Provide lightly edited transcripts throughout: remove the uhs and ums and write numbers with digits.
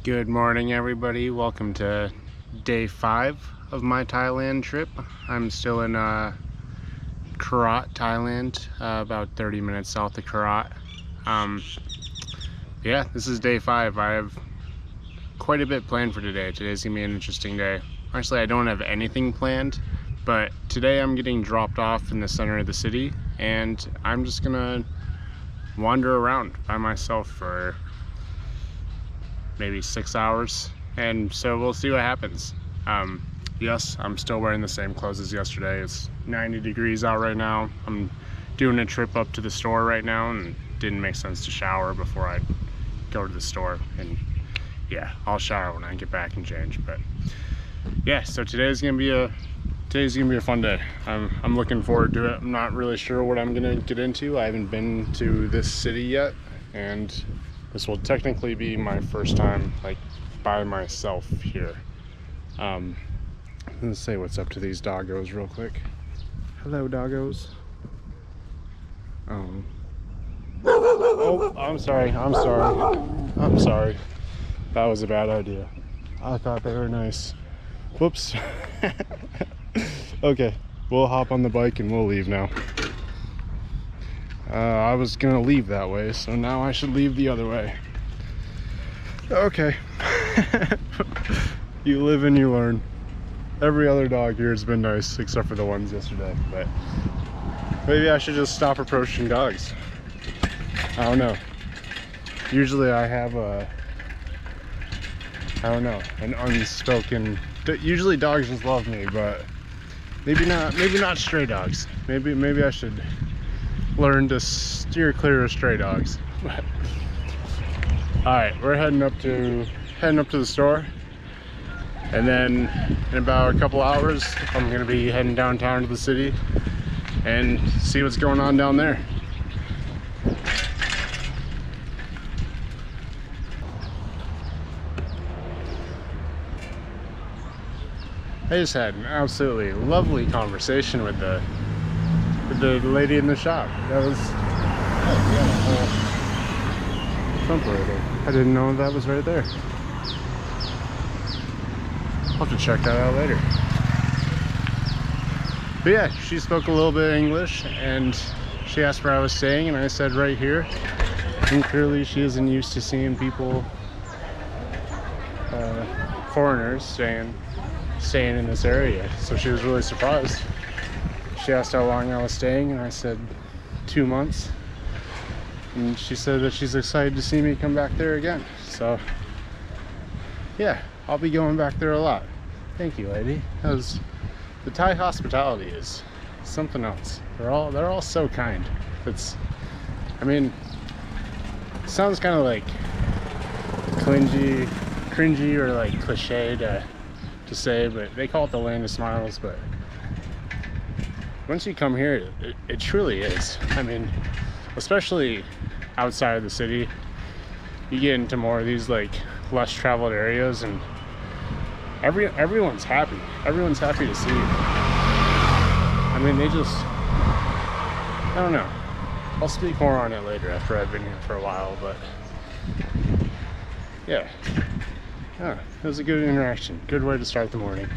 Good morning, everybody. Welcome to day 5 of my Thailand trip. I'm still in Korat, Thailand, about 30 minutes south of Korat. Yeah, this is day 5. I have quite a bit planned for today. Today's gonna be an interesting day. Actually, I don't have anything planned, but today I'm getting dropped off in the center of the city, and I'm just gonna wander around by myself for maybe 6 hours, and so we'll see what happens. Yes, I'm still wearing the same clothes as yesterday. It's 90 degrees out right now. I'm doing a trip up to the store right now, and it didn't make sense to shower before I go to the store. And yeah, I'll shower when I get back and change. But yeah, so today's gonna be a fun day. I'm looking forward to it. I'm not really sure what I'm gonna get into. I haven't been to this city yet, and this will technically be my first time like by myself here. Let's say what's up to these doggos real quick. Hello, doggos. Oh, I'm sorry. That was a bad idea. I thought they were nice. Whoops. Okay, we'll hop on the bike and we'll leave now. I was gonna leave that way, so now I should leave the other way. Okay. You live and you learn. Every other dog here has been nice, except for the ones yesterday, but maybe I should just stop approaching dogs. I don't know. Usually I have an unspoken, usually dogs just love me, but maybe not stray dogs. Maybe I should learn to steer clear of stray dogs. All right, we're heading up to the store, and then in about a couple hours I'm gonna be heading downtown to the city and see what's going on down there. I just had an absolutely lovely conversation with the lady in the shop. That was Trump right there. I didn't know that was right there. I'll have to check that out later. But yeah, she spoke a little bit of English, and she asked where I was staying, and I said right here. And clearly she isn't used to seeing people, foreigners staying in this area, so she was really surprised. She asked how long I was staying, and I said 2 months. And she said that she's excited to see me come back there again. So yeah, I'll be going back there a lot. Thank you, lady. The Thai hospitality is something else. They're all so kind. It sounds kind of like cringy or like cliche to say, but they call it the land of smiles. But once you come here, it truly is. Especially outside of the city, you get into more of these like less traveled areas, and everyone's happy. Everyone's happy to see you. I don't know. I'll speak more on it later after I've been here for a while, but yeah. It was a good interaction. Good way to start the morning.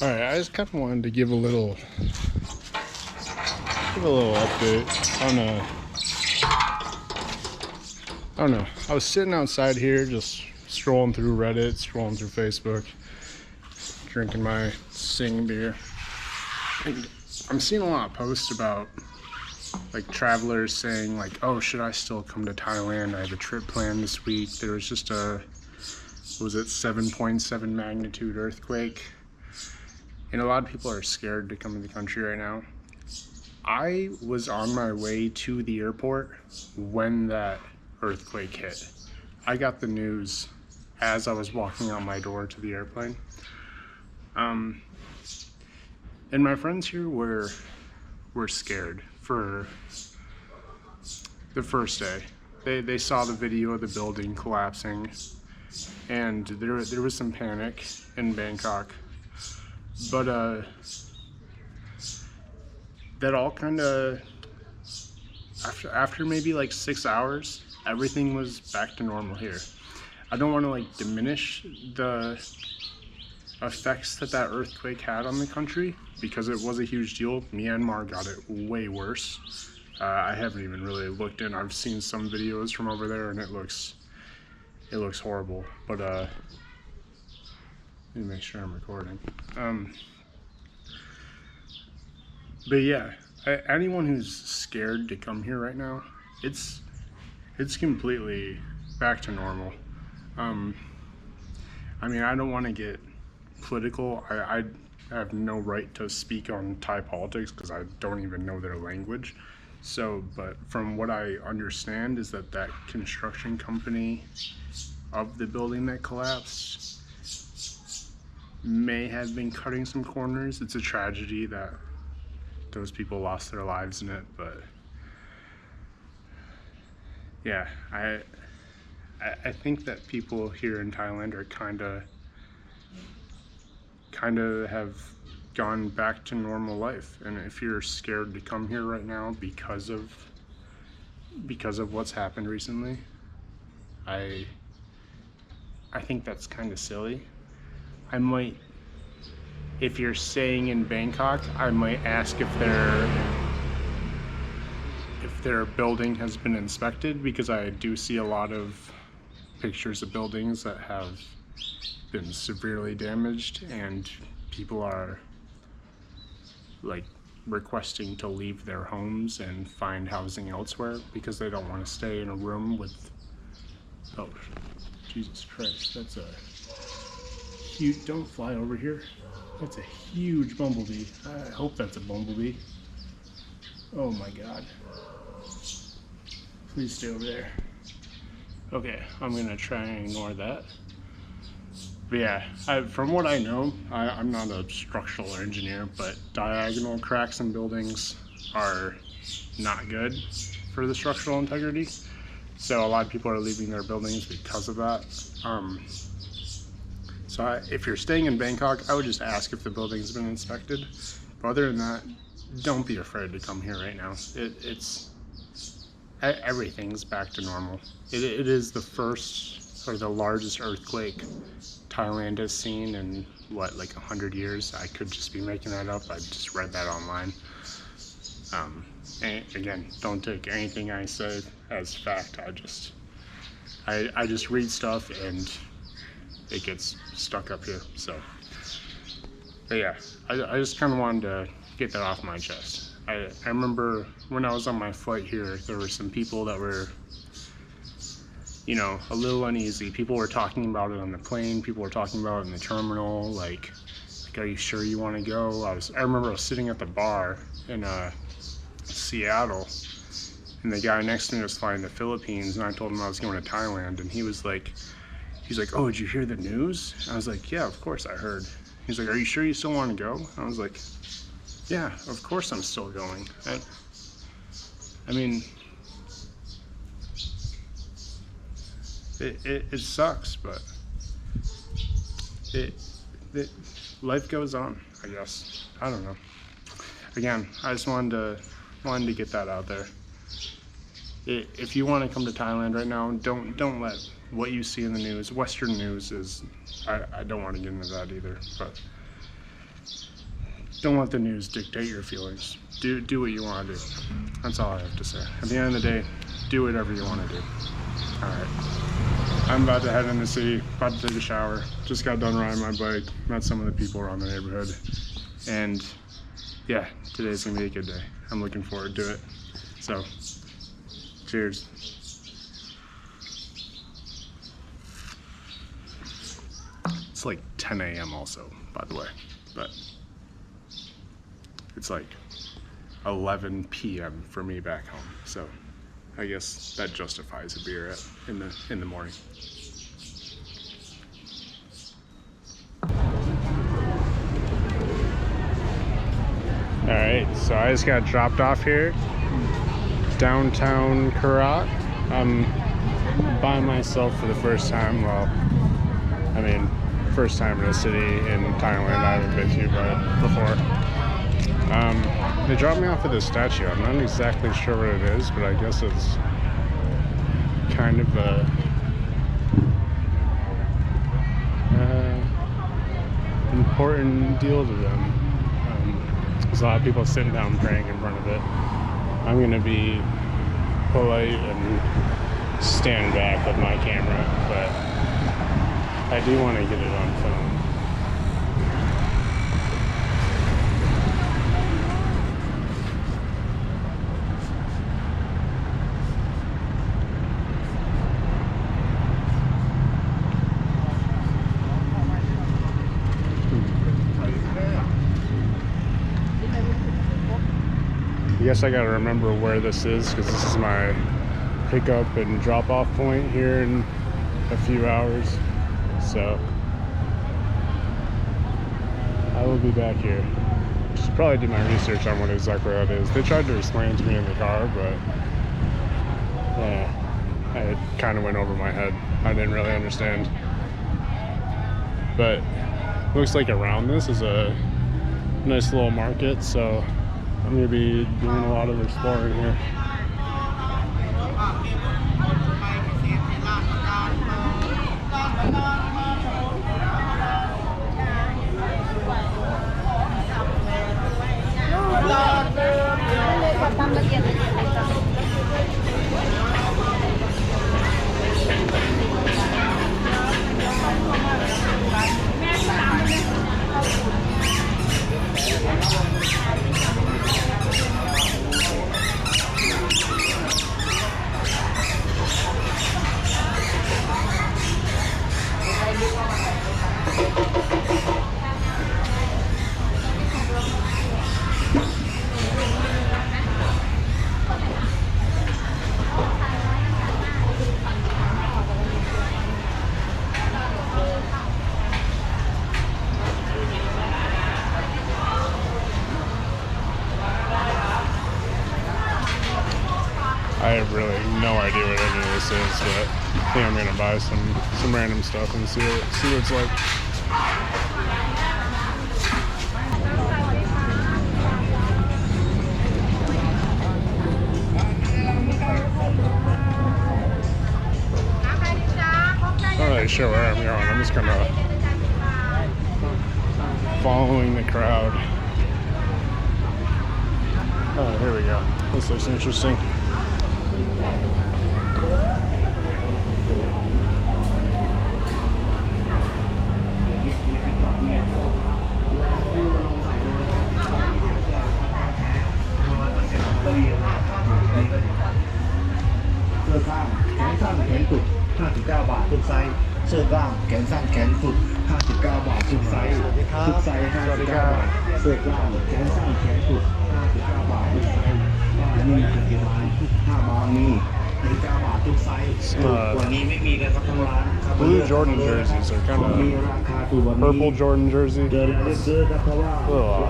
All right, I just kind of wanted to give a little update on I don't know. I was sitting outside here just scrolling through Reddit, scrolling through Facebook, drinking my Sing beer, and I'm seeing a lot of posts about like travelers saying like, oh, should I still come to Thailand? I have a trip planned this week. There was just a 7.7 magnitude earthquake, and a lot of people are scared to come to the country right now. I was on my way to the airport when that earthquake hit. I got the news as I was walking out my door to the airplane. And my friends here were scared for the first day. they saw the video of the building collapsing, and there was some panic in Bangkok, but that all kind of after maybe like 6 hours, everything was back to normal here. I don't want to like diminish the effects that earthquake had on the country, because it was a huge deal. Myanmar got it way worse. I haven't even really looked in. I've seen some videos from over there, and it looks horrible. But let me make sure I'm recording. But yeah, anyone who's scared to come here right now, it's completely back to normal. I mean, I don't want to get political. I have no right to speak on Thai politics because I don't even know their language. So, but from what I understand is that construction company of the building that collapsed may have been cutting some corners. It's a tragedy that those people lost their lives in it, but yeah, I think that people here in Thailand are kind of have gone back to normal life. And if you're scared to come here right now because of what's happened recently, I think that's kind of silly. I might, if you're staying in Bangkok, I might ask if their building has been inspected, because I do see a lot of pictures of buildings that have been severely damaged, and people are like requesting to leave their homes and find housing elsewhere because they don't want to stay in a room with, oh Jesus Christ, that's a huge, don't fly over here, that's a huge bumblebee. I hope that's a bumblebee. Oh my god, please stay over there. Okay, I'm gonna try and ignore that. But yeah, from what I know, I'm not a structural engineer, but diagonal cracks in buildings are not good for the structural integrity. So a lot of people are leaving their buildings because of that. So if you're staying in Bangkok, I would just ask if the building's been inspected. But other than that, don't be afraid to come here right now. Everything's back to normal. It is the first or the largest earthquake Thailand has seen in what, like 100 years. I could just be making that up. I just read that online. And again, don't take anything I say as fact. I just read stuff and it gets stuck up here. So, but yeah, I just kind of wanted to get that off my chest. I remember when I was on my flight here, there were some people that were, you know, a little uneasy. People were talking about it on the plane. People were talking about it in the terminal. Like, are you sure you want to go? I remember I was sitting at the bar in Seattle, and the guy next to me was flying to the Philippines, and I told him I was going to Thailand, and he's like, oh, did you hear the news? I was like, yeah, of course I heard. He's like, are you sure you still want to go? I was like, yeah, of course I'm still going. I mean, it sucks, but life goes on, I guess. I don't know. Again, I just wanted to get that out there. If you want to come to Thailand right now, don't let what you see in the news, Western news is, I don't want to get into that either, but don't let the news dictate your feelings. Do what you want to do. That's all I have to say. At the end of the day, do whatever you want to do. Alright. I'm about to head in the city, about to take a shower. Just got done riding my bike, met some of the people around the neighborhood. And yeah, today's gonna be a good day. I'm looking forward to it. So, cheers. It's like 10 a.m. also, by the way, but it's like 11 p.m. for me back home. So I guess that justifies a beer in the morning. Alright, so I just got dropped off here, downtown Korat, I'm by myself for the first time. Well, I mean, first time in a city in Thailand I haven't been to before. They dropped me off at this statue. I'm not exactly sure what it is, but I guess it's kind of a important deal to them. There's a lot of people sitting down praying in front of it. I'm gonna be polite and stand back with my camera, but I do want to get it on film. I guess I gotta remember where this is, because this is my pickup and drop-off point here in a few hours. So I will be back here. I should probably do my research on what exactly that is. They tried to explain it to me in the car, but yeah, it kind of went over my head. I didn't really understand. But looks like around this is a nice little market, so I'm gonna be doing a lot of exploring here. I have really no idea what any of this is, but I think I'm gonna buy some random stuff and see what it's like. Not really sure where I'm going. I'm just kind of following the crowd. Oh, here we go. This looks interesting. Blue Jordan jerseys are kind of purple Jordan jersey. Ugh.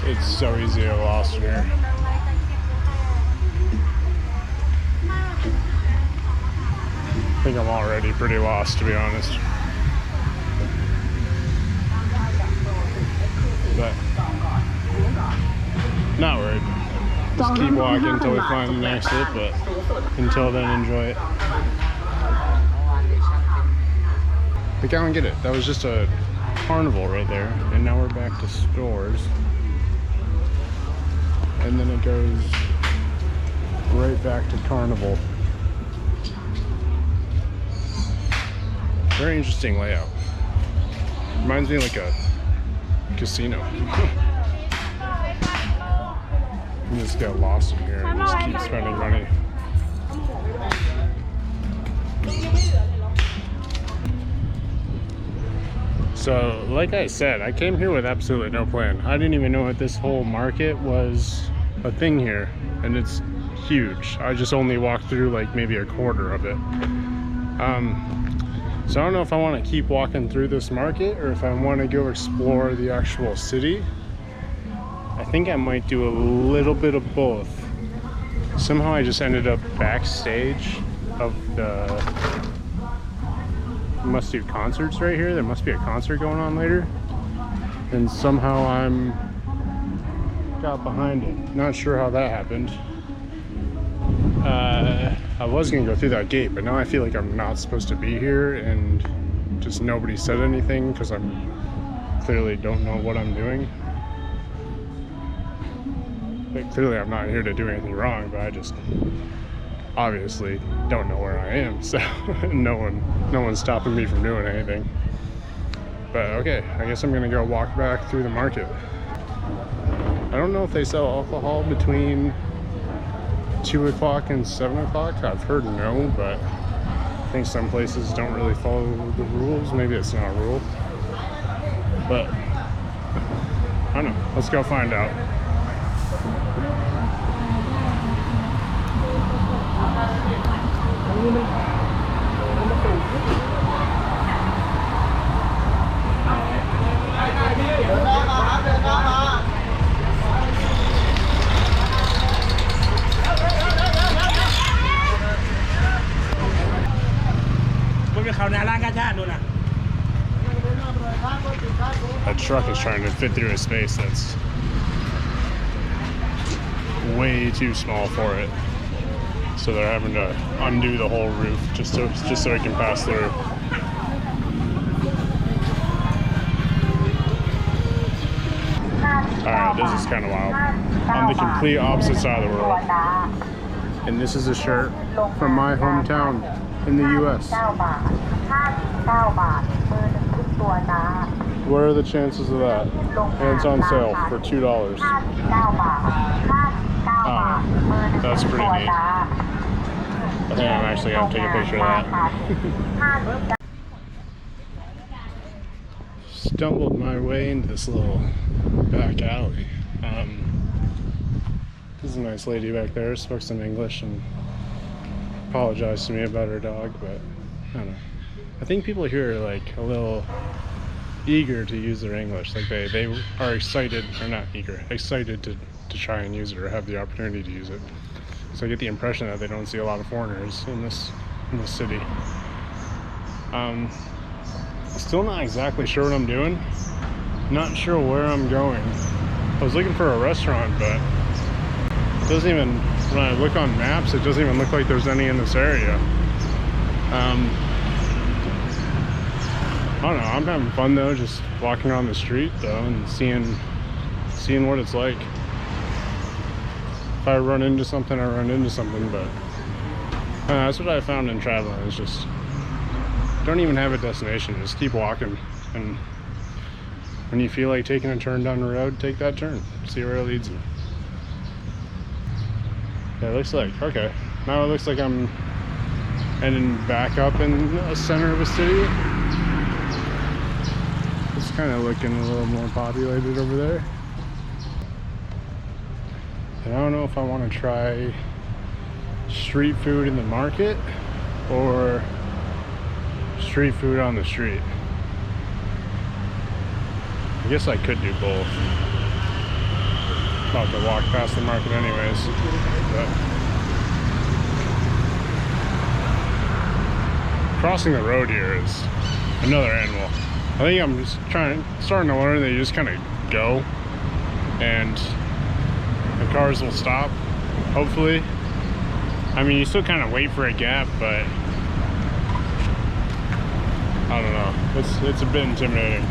It's so easy to get lost here. I think I'm already pretty lost, to be honest. But not worried. just keep walking until we find an exit, but until then, enjoy it. Like, I don't get it. That was just a carnival right there, and now we're back to stores. And then it goes right back to carnival. Very interesting layout. Reminds me of like a casino. You just get lost in here and just keep spending money. So, like I said, I came here with absolutely no plan. I didn't even know that this whole market was a thing here, and it's huge. I just only walked through like maybe a quarter of it. So I don't know if I want to keep walking through this market or if I want to go explore the actual city. I think I might do a little bit of both. Somehow I just ended up backstage of the... must do concerts right here. There must be a concert going on later. And somehow I'm got behind it. Not sure how that happened. I was gonna go through that gate, but now I feel like I'm not supposed to be here, and just nobody said anything because I'm clearly don't know what I'm doing. But clearly I'm not here to do anything wrong, but I just obviously don't know where I am, so no one's stopping me from doing anything. But okay, I guess I'm gonna go walk back through the market. I don't know if they sell alcohol between 2 o'clock and 7 o'clock. I've heard no, but I think some places don't really follow the rules. Maybe it's not a rule, but I don't know. Let's go find out. That truck is trying to fit through a space that's way too small for it. So they're having to undo the whole roof just so it can pass through. Alright, this is kind of wild. On the complete opposite side of the world. And this is a shirt from my hometown in the US. What are the chances of that? And it's on sale for $2. That's pretty neat. I think I'm actually going to take a picture of that. Stumbled my way into this little back alley. There's a nice lady back there, spoke some English and apologized to me about her dog, but I don't know. I think people here are like a little eager to use their English. Like they are excited, or not eager, excited to try and use it or have the opportunity to use it. So I get the impression that they don't see a lot of foreigners in this city. Still not exactly sure what I'm doing. Not sure where I'm going. I was looking for a restaurant, but it doesn't even, when I look on maps, it doesn't even look like there's any in this area. I don't know, I'm having fun though, just walking around the street though and seeing what it's like. If I run into something, I run into something, but that's what I found in traveling, is just don't even have a destination, just keep walking, and when you feel like taking a turn down the road, take that turn, see where it leads you. Yeah, it looks like, okay, now it looks like I'm ending back up in the center of a city. It's kind of looking a little more populated over there. And I don't know if I want to try street food in the market or street food on the street. I guess I could do both. About to walk past the market anyways. But crossing the road here is another animal. I think I'm just starting to learn that you just kind of go and the cars will stop hopefully. I mean, you still kind of wait for a gap, but I don't know. It's a bit intimidating.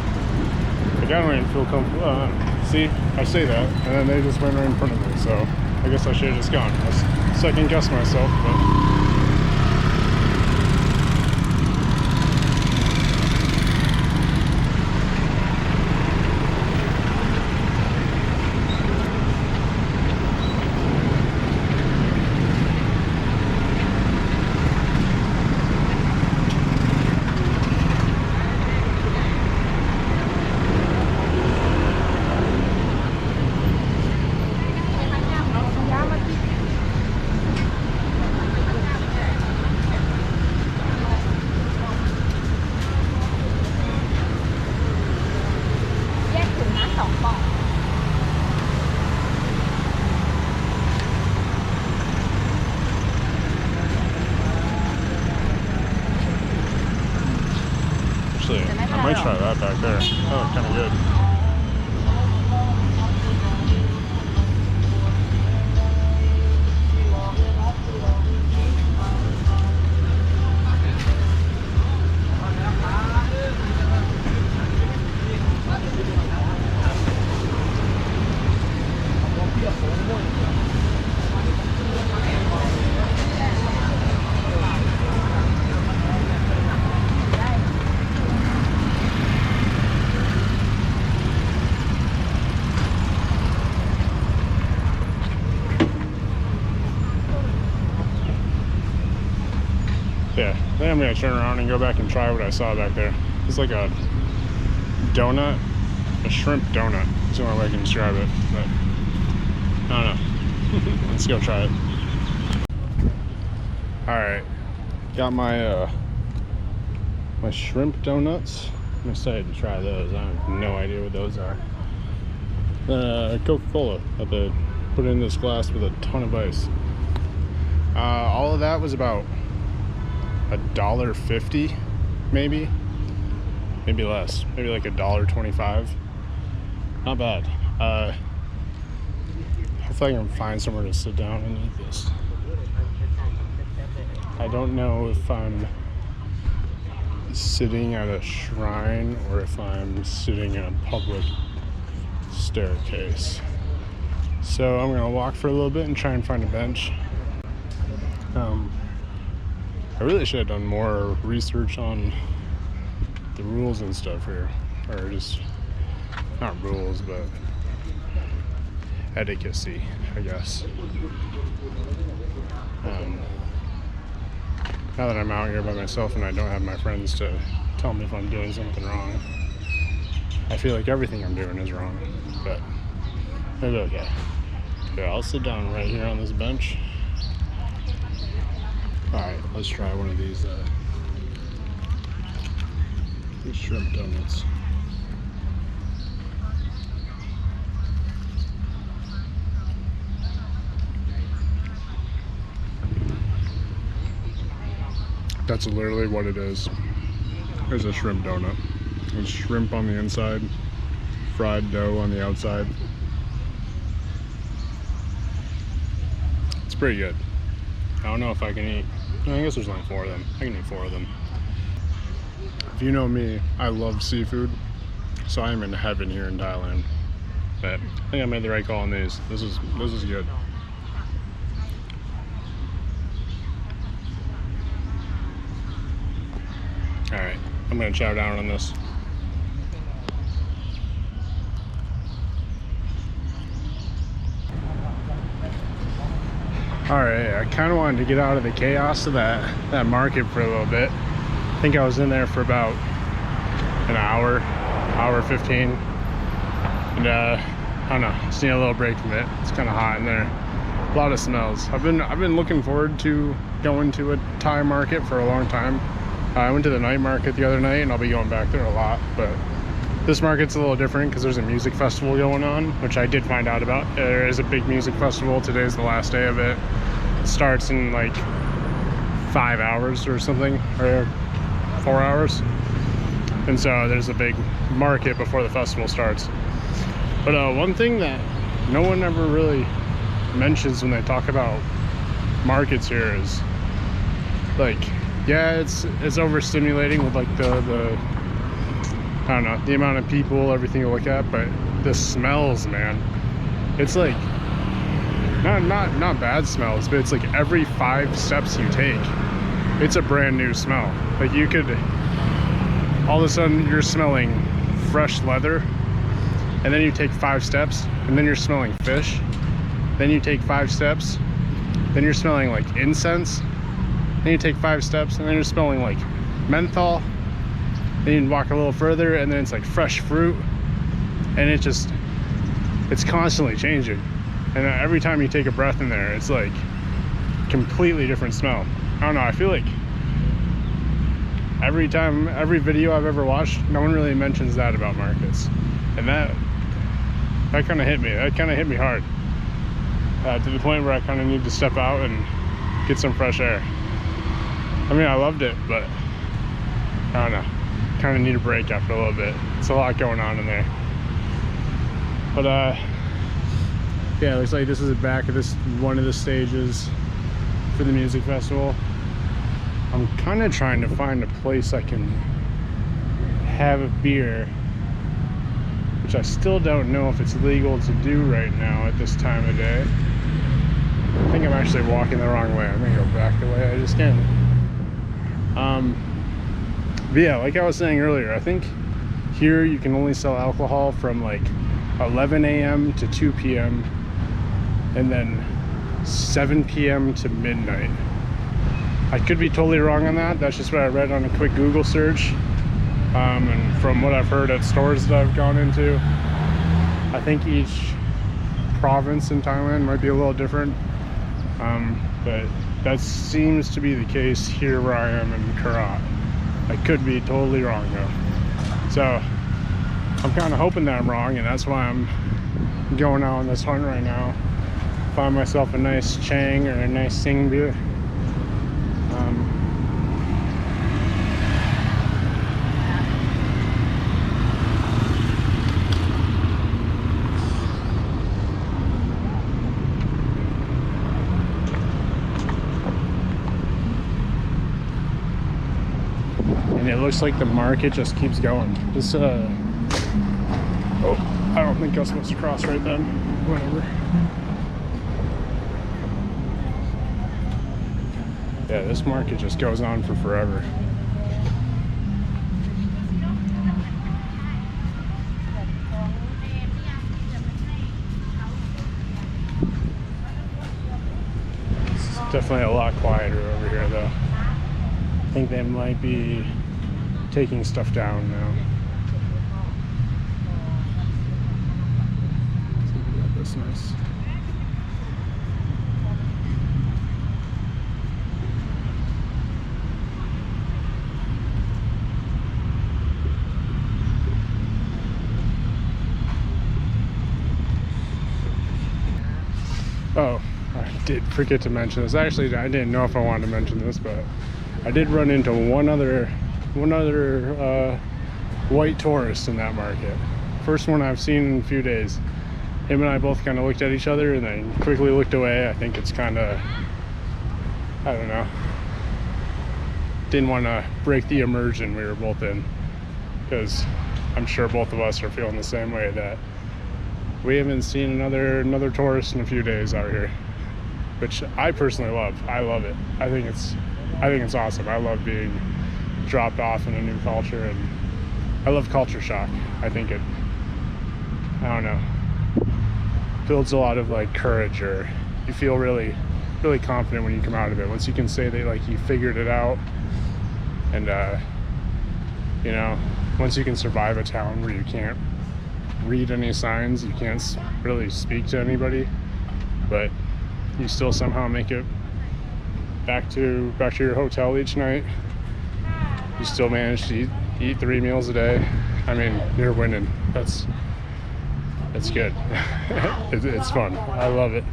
Like, I don't even feel comfortable. See, I say that, and then they just went right in front of me, so I guess I should have just gone. I second guessed myself, but. I might try that back there. That looked kind of good. Yeah, then I'm gonna turn around and go back and try what I saw back there. It's like a donut, a shrimp donut. That's the only way I can describe it, but I don't know. Let's go try it. All right, got my my shrimp donuts. I'm excited to try those. I have no idea what those are. Coca-Cola that they put in this glass with a ton of ice. All of that was about $1.50, maybe less, maybe like $1.25. Not bad. Hopefully I can find somewhere to sit down and eat this. I don't know if I'm sitting at a shrine or if I'm sitting in a public staircase. So I'm gonna walk for a little bit and try and find a bench. I really should have done more research on the rules and stuff here, or just not rules, but etiquette, I guess. Now that I'm out here by myself and I don't have my friends to tell me if I'm doing something wrong, I feel like everything I'm doing is wrong, but maybe okay. Here, I'll sit down right here on this bench. Alright, let's try one of these shrimp donuts. That's literally what it is. It's a shrimp donut. There's shrimp on the inside, fried dough on the outside. It's pretty good. I don't know if I can eat. I guess there's only 4 of them. I can eat 4 of them. If you know me, I love seafood, so I am in heaven here in Thailand. But I think I made the right call on these. This is good. All right, I'm gonna chow down on this. All right, I kind of wanted to get out of the chaos of that market for a little bit. I think I was in there for about an hour 15, and I don't know, just need a little break from it. It's kind of hot in there. A lot of smells. I've been looking forward to going to a Thai market for a long time. I went to the night market the other night, and I'll be going back there a lot. But this market's a little different because there's a music festival going on, which I did find out about. There is a big music festival. Today's the last day of it. It starts in like 5 hours or something, or 4 hours. And so there's a big market before the festival starts. But one thing that no one ever really mentions when they talk about markets here is like, yeah, it's overstimulating with like the I don't know, the amount of people, everything you look at, but the smells, man, it's like not bad smells, but it's like every 5 steps you take, it's a brand new smell. Like you could, all of a sudden you're smelling fresh leather, and then you take 5 steps and then you're smelling fish, then you take 5 steps, then you're smelling like incense, then you take 5 steps and then you're smelling like menthol, then you walk a little further and then it's like fresh fruit, and it's constantly changing. And every time you take a breath in there, it's like completely different smell. I don't know, I feel like every video I've ever watched, no one really mentions that about markets. And that kind of hit me. That kind of hit me hard. To the point where I kind of need to step out and get some fresh air. I mean, I loved it, but I don't know. Kind of need a break after a little bit. It's a lot going on in there. But yeah, it looks like this is the back of one of the stages for the music festival. I'm kind of trying to find a place I can have a beer, which I still don't know if it's legal to do right now at this time of day. I think I'm actually walking the wrong way. I'm gonna go back the way I just came. But yeah, like I was saying earlier, I think here you can only sell alcohol from like 11 a.m. to 2 p.m. and then 7 p.m. to midnight. I could be totally wrong on that. That's just what I read on a quick Google search. And from what I've heard at stores that I've gone into, I think each province in Thailand might be a little different. But that seems to be the case here where I am in Korat. I could be totally wrong though. So I'm kind of hoping that I'm wrong, and that's why I'm going out on this hunt right now. Find myself a nice Chang or a nice Sing beer. And it looks like the market just keeps going. This oh, I don't think I was supposed to cross right then. Whatever. Yeah, this market just goes on for forever. It's definitely a lot quieter over here though. I think they might be taking stuff down now. Let's see if we got this nice. Oh, I did forget to mention this. Actually, I didn't know if I wanted to mention this, but I did run into one other white tourist in that market. First one I've seen in a few days. Him and I both kind of looked at each other and then quickly looked away. I think it's kind of, I don't know, didn't want to break the immersion we were both in, because I'm sure both of us are feeling the same way, that we haven't seen another tourist in a few days out here, which I personally love. I love it. I think it's awesome. I love being dropped off in a new culture, and I love culture shock. I think it, I don't know, builds a lot of like courage, or you feel really confident when you come out of it. Once you can say that like you figured it out, and you know, once you can survive a town where you can't read any signs, you can't really speak to anybody, but you still somehow make it back to your hotel each night. You still manage to eat 3 meals a day. I mean, you're winning. That's good. It's fun. I love it.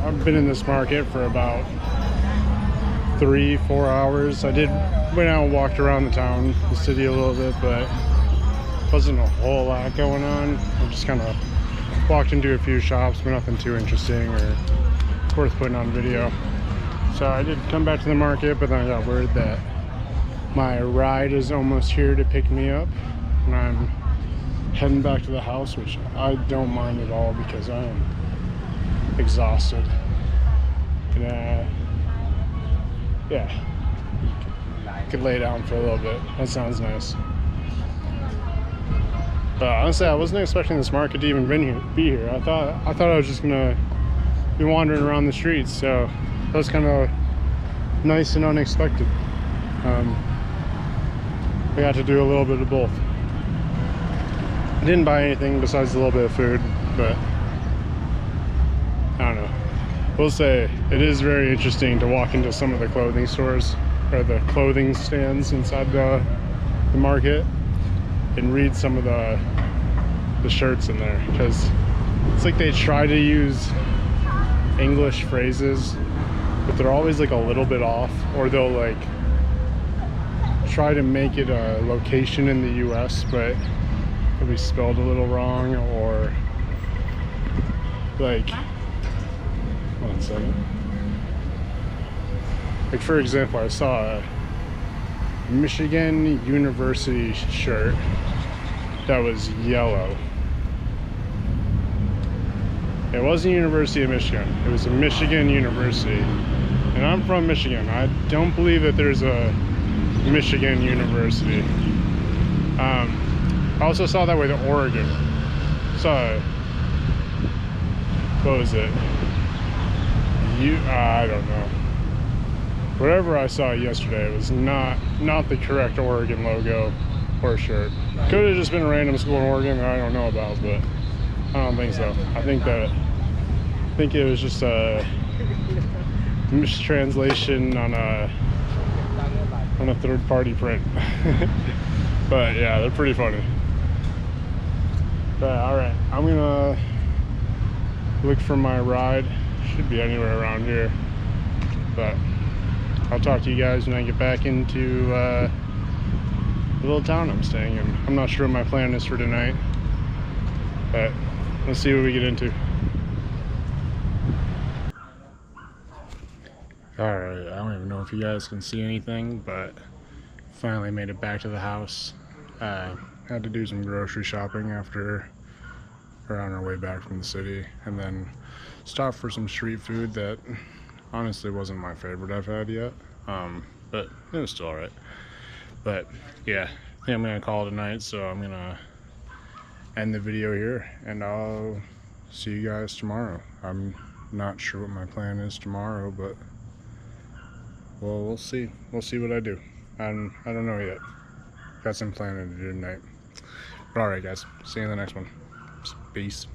I've been in this market for about 3-4 hours. I went out and walked around the city a little bit, but wasn't a whole lot going on. I just kind of walked into a few shops, but nothing too interesting or worth putting on video. So I did come back to the market, but then I got word that my ride is almost here to pick me up, and I'm heading back to the house, which I don't mind at all because I am exhausted. And yeah, could lay down for a little bit. That sounds nice. But honestly, I wasn't expecting this market to even be here. I thought I was just gonna be wandering around the streets, so that was kind of nice and unexpected. I got to do a little bit of both. I didn't buy anything besides a little bit of food, but I don't know. We'll say it is very interesting to walk into some of the clothing stores or the clothing stands inside the market and read some of the shirts in there, because it's like they try to use English phrases, but they're always like a little bit off, or they'll like try to make it a location in the US, but it'll be spelled a little wrong, or like, one second. Like for example, I saw a Michigan University shirt that was yellow. It wasn't University of Michigan, it was a Michigan University. And I'm from Michigan. I don't believe that there's a Michigan University. I also saw that with Oregon. What was it? I don't know. Whatever I saw yesterday was not the correct Oregon logo or shirt. Could have just been a random school in Oregon that I don't know about, but I don't think so. I think it was just a mistranslation on a third-party print. But yeah, they're pretty funny. But all right, I'm gonna look for my ride. Should be anywhere around here, but I'll talk to you guys when I get back into the little town I'm staying in. I'm not sure what my plan is for tonight, but let's see what we get into. Alright, I don't even know if you guys can see anything, but finally made it back to the house. Had to do some grocery shopping after we're on our way back from the city, and then stopped for some street food that honestly wasn't my favorite I've had yet, but it was still alright. But yeah, I think I'm gonna call it a night, so I'm gonna end the video here, and I'll see you guys tomorrow. I'm not sure what my plan is tomorrow, but well, we'll see what I do. I don't know yet. Got some planning to do tonight. But alright guys, see you in the next one. Peace.